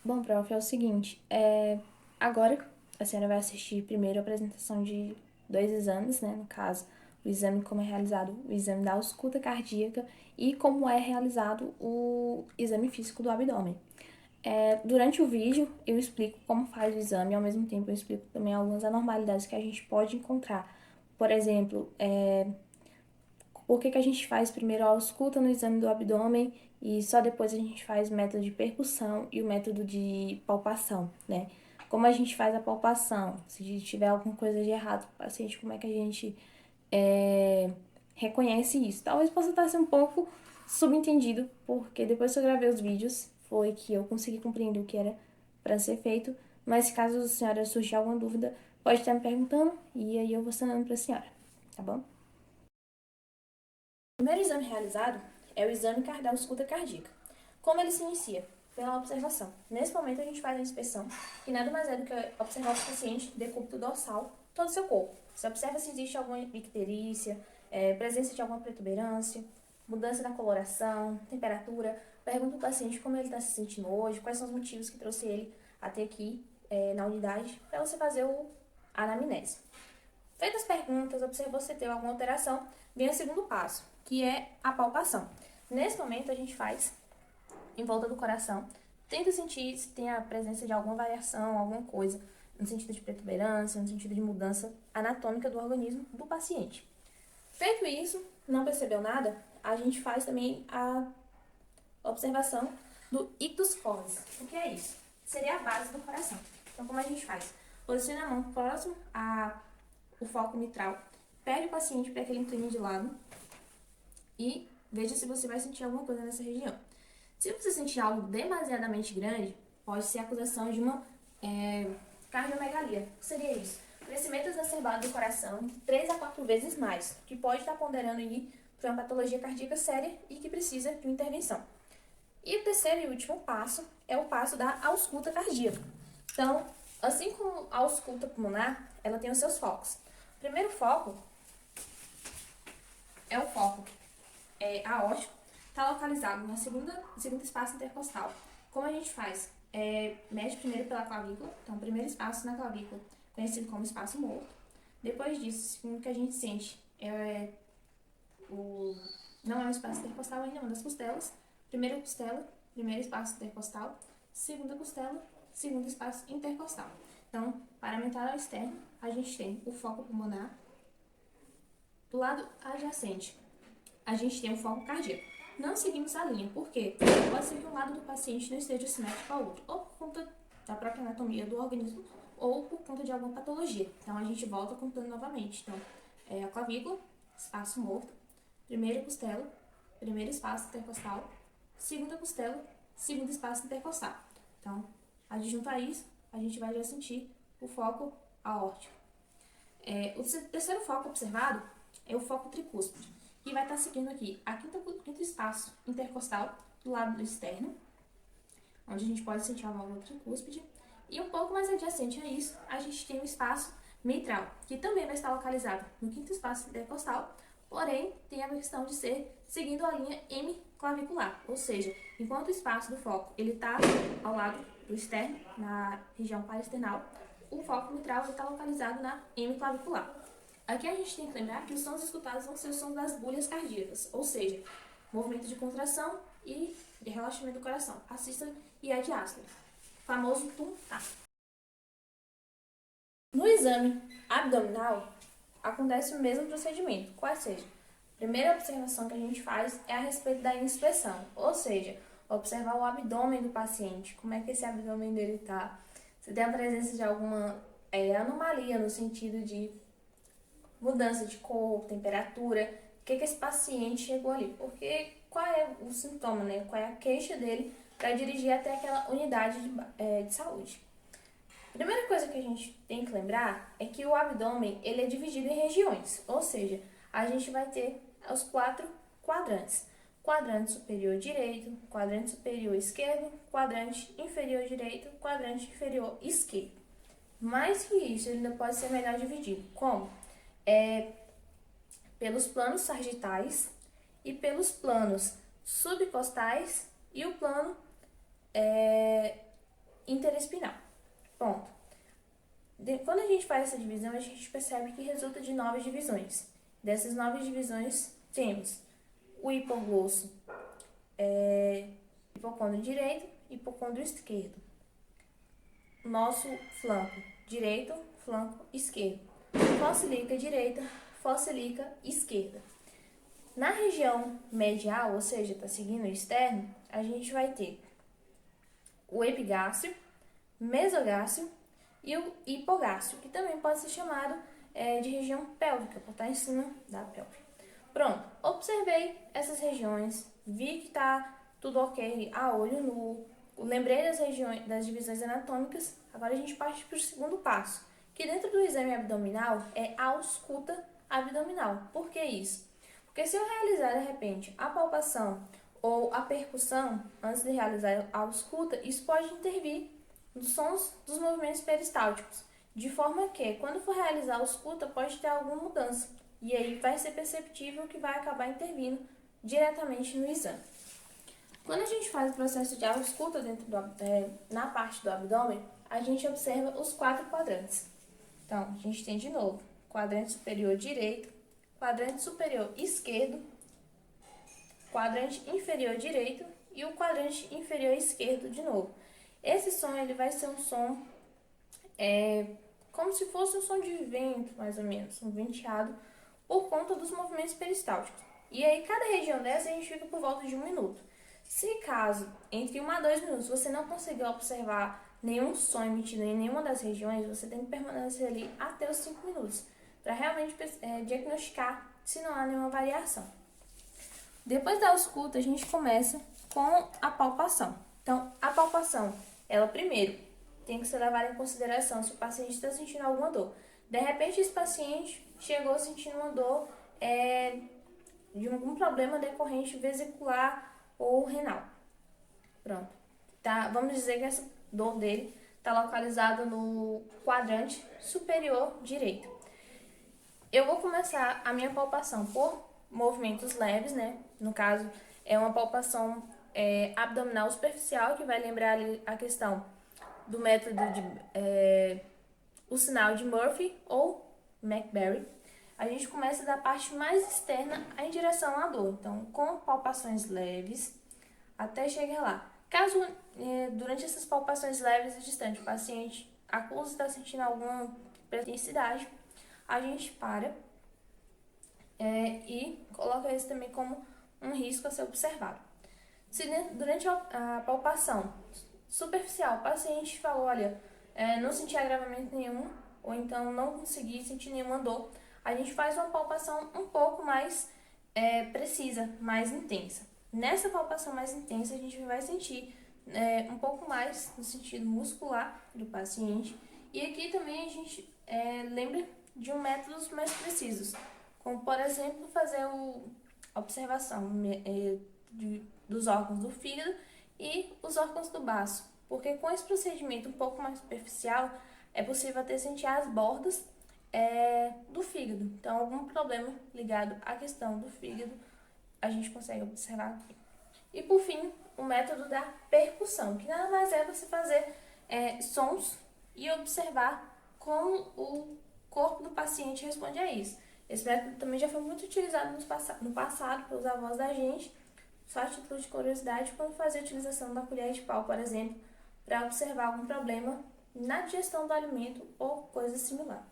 Bom, prof, é o seguinte, agora a senhora vai assistir primeiro a apresentação de dois exames, né? No caso, o exame como é realizado, o exame da ausculta cardíaca e como é realizado o exame físico do abdômen. Durante o vídeo, eu explico como faz o exame e, ao mesmo tempo, eu explico também algumas anormalidades que a gente pode encontrar. Por exemplo, por que a gente faz primeiro a ausculta no exame do abdômen e só depois a gente faz o método de percussão e o método de palpação, né? Como a gente faz a palpação? Se tiver alguma coisa de errado com o paciente, como é que a gente é, reconhece isso? Talvez possa estar sendo um pouco subentendido, porque depois que eu gravei os vídeos, foi que eu consegui compreender o que era para ser feito, mas caso a senhora surgir alguma dúvida, pode estar me perguntando e aí eu vou sanando para a senhora, tá bom? O primeiro exame realizado é o exame cardial escuta cardíaca. Como ele se inicia? Pela observação. Nesse momento, a gente faz a inspeção, que nada mais é do que observar o paciente de decúbito dorsal, todo o seu corpo. Você observa se existe alguma icterícia, presença de alguma protuberância, mudança na coloração, temperatura. Pergunta ao paciente como ele está se sentindo hoje, quais são os motivos que trouxe ele até aqui na unidade, para você fazer a anamnese. Feitas as perguntas, observou se teve alguma alteração, vem o segundo passo, que é a palpação. Nesse momento, a gente faz em volta do coração, tenta sentir se tem a presença de alguma variação, alguma coisa, no sentido de protuberância, no sentido de mudança anatômica do organismo do paciente. Feito isso, não percebeu nada, a gente faz também a observação do ictus foris. O que é isso? Seria a base do coração. Então, como a gente faz? Posiciona a mão próximo ao foco mitral, pede o paciente para que ele incline de lado e veja se você vai sentir alguma coisa nessa região. Se você sentir algo demasiadamente grande, pode ser a acusação de uma cardiomegalia. O que seria isso? Crescimento exacerbado do coração 3 a 4 vezes mais, que pode estar ponderando aí para uma patologia cardíaca séria e que precisa de uma intervenção. E o terceiro e último passo é o passo da ausculta cardíaca. Então, assim como a ausculta pulmonar, ela tem os seus focos. O primeiro foco é o foco aórtico, está localizado no segundo espaço intercostal. Como a gente faz? Mede primeiro pela clavícula, então, o primeiro espaço na clavícula, conhecido como espaço morto. Depois disso, o que a gente sente não é um espaço intercostal ainda, é uma das costelas. Primeira costela, primeiro espaço intercostal. Segunda costela, segundo espaço intercostal. Então, para aumentar ao externo, a gente tem o foco pulmonar. Do lado adjacente, a gente tem o foco cardíaco. Não seguimos a linha, por quê? Pode ser que um lado do paciente não esteja simétrico ao outro, ou por conta da própria anatomia do organismo, ou por conta de alguma patologia. Então, a gente volta contando novamente. Então, a clavícula, espaço morto, primeira costela, primeiro espaço intercostal, segunda costela, segundo espaço intercostal. Então, adjuntar isso, a gente vai já sentir o foco aórtico. O terceiro foco observado é o foco tricúspide, que vai estar seguindo aqui a quinto espaço intercostal do lado do externo, onde a gente pode sentir a válvula tricúspide. E um pouco mais adjacente a isso, a gente tem o espaço mitral, que também vai estar localizado no quinto espaço intercostal, porém tem a questão de ser seguindo a linha hemiclavicular, ou seja, enquanto o espaço do foco ele está ao lado do externo, na região paraesternal, o foco mitral está localizado na hemiclavicular. Aqui a gente tem que lembrar que os sons escutados vão ser os sons das bolhas cardíacas, ou seja, movimento de contração e de relaxamento do coração, a sístole e a diástole, famoso tum-tá. No exame abdominal, acontece o mesmo procedimento, qual seja, a primeira observação que a gente faz é a respeito da inspeção, ou seja, observar o abdômen do paciente, como é que esse abdômen dele está, se tem a presença de alguma anomalia no sentido de mudança de cor, temperatura, o que esse paciente chegou ali, porque qual é o sintoma, né? Qual é a queixa dele para dirigir até aquela unidade de saúde. A primeira coisa que a gente tem que lembrar é que o abdômen ele é dividido em regiões, ou seja, a gente vai ter os 4 quadrantes. Quadrante superior direito, quadrante superior esquerdo, quadrante inferior direito, quadrante inferior esquerdo. Mais que isso, ele ainda pode ser melhor dividido. Como? Pelos planos sagitais e pelos planos subcostais e o plano interespinal. Ponto. Quando a gente faz essa divisão, a gente percebe que resulta de 9 divisões. Dessas 9 divisões, temos o hipoglosso, hipocôndrio direito e hipocôndrio esquerdo. Nosso flanco direito, flanco esquerdo. Fossa ilíaca direita, fossa ilíaca esquerda. Na região medial, ou seja, está seguindo o externo, a gente vai ter o epigástrio, mesogástrio e o hipogástrio, que também pode ser chamado de região pélvica, por estar em cima da pelve. Pronto, observei essas regiões, vi que está tudo ok a olho nu, lembrei das divisões anatômicas. Agora a gente parte para o segundo passo, que dentro do exame abdominal é a ausculta abdominal. Por que isso? Porque se eu realizar, de repente, a palpação ou a percussão antes de realizar a ausculta, isso pode intervir nos sons dos movimentos peristálticos, de forma que, quando for realizar a ausculta, pode ter alguma mudança, e aí vai ser perceptível que vai acabar intervindo diretamente no exame. Quando a gente faz o processo de ausculta na parte do abdômen, a gente observa os 4 quadrantes. Então, a gente tem de novo quadrante superior direito, quadrante superior esquerdo, quadrante inferior direito e o quadrante inferior esquerdo de novo. Esse som ele vai ser um som como se fosse um som de vento, mais ou menos, um venteado, por conta dos movimentos peristálticos. E aí, cada região dessa a gente fica por volta de 1 minuto. Se caso, entre 1 a 2 minutos, você não conseguir observar nenhum som emitido em nenhuma das regiões, você tem que permanecer ali até os 5 minutos, para realmente diagnosticar se não há nenhuma variação. Depois da ausculta, a gente começa com a palpação. Então, a palpação, ela primeiro tem que ser levada em consideração se o paciente está sentindo alguma dor. De repente, esse paciente chegou sentindo uma dor de algum problema decorrente vesicular ou renal. Pronto. Tá, vamos dizer que essa dor dele está localizada no quadrante superior direito. Eu vou começar a minha palpação por movimentos leves, né? No caso, é uma palpação abdominal superficial, que vai lembrar ali a questão do método o sinal de Murphy ou McBarry. A gente começa da parte mais externa em direção à dor, então com palpações leves até chegar lá. Caso durante essas palpações leves e distantes o paciente acuse estar sentindo alguma intensidade, a gente para e coloca isso também como um risco a ser observado. Se durante a palpação superficial o paciente falou, olha, não senti agravamento nenhum, ou então não consegui sentir nenhuma dor, a gente faz uma palpação um pouco mais precisa, mais intensa. Nessa palpação mais intensa, a gente vai sentir um pouco mais no sentido muscular do paciente. E aqui também a gente lembra de métodos mais precisos, como, por exemplo, fazer a observação dos órgãos do fígado e os órgãos do baço, porque com esse procedimento um pouco mais superficial, é possível até sentir as bordas do fígado. Então, algum problema ligado à questão do fígado, a gente consegue observar aqui. E, por fim, o método da percussão, que nada mais é você fazer sons e observar como o corpo do paciente responde a isso. Esse método também já foi muito utilizado no passado pelos avós da gente, só a título de curiosidade, quando fazia a utilização da colher de pau, por exemplo, para observar algum problema na digestão do alimento ou coisa similar.